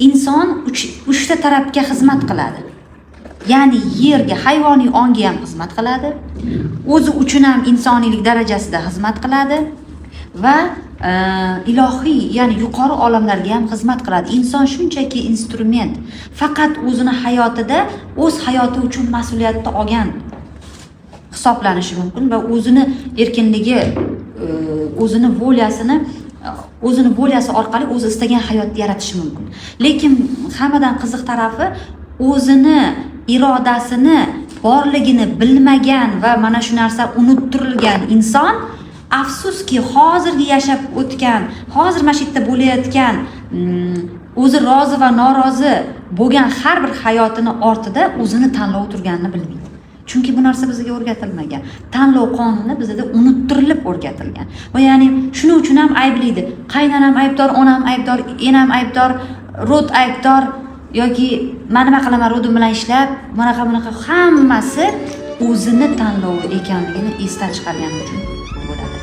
inson uchta tarafga xizmat qiladi. Ya'ni yerga, hayvoniy onga ham xizmat qiladi, o'zi uchun ham insoniylik darajasida xizmat qiladi va ilohiy, ya'ni yuqori olamlarga ham xizmat qiladi. Inson shunchaki instrument, faqat o'zini hayotida o'z hayoti uchun mas'uliyatni olgan hisoblanishi mumkin va o'zini erkinligi, o'zini volyasi orqali o'zi istagan hayotni yaratishi mumkin. Lekin hammadan qiziq tarafi, o'zini irodasini borligini bilmagan va mana shu narsa unuttirilgan inson, afsuski hozirgi yashab o'tgan, hozir mana shu yerda bo'layotgan o'zi rozi va norozi bo'lgan har bir hayotini ortida o'zini tanlov turganini bilmaydi. Chunki bu narsa bizga o'rgatilmagan. Tanlov qonuni bizda unuttirilib o'rgatilgan. Va ya'ni shuning uchun ham ayblaydi. Qaynonam aybdor, onam aybdor, enam aybdor, rod aybdor yoki men nima qilaman rodim bilan ishlab, bunaqa hammasi o'zini tanlovi ekanligini esdan chiqargan uchun bo'ladi.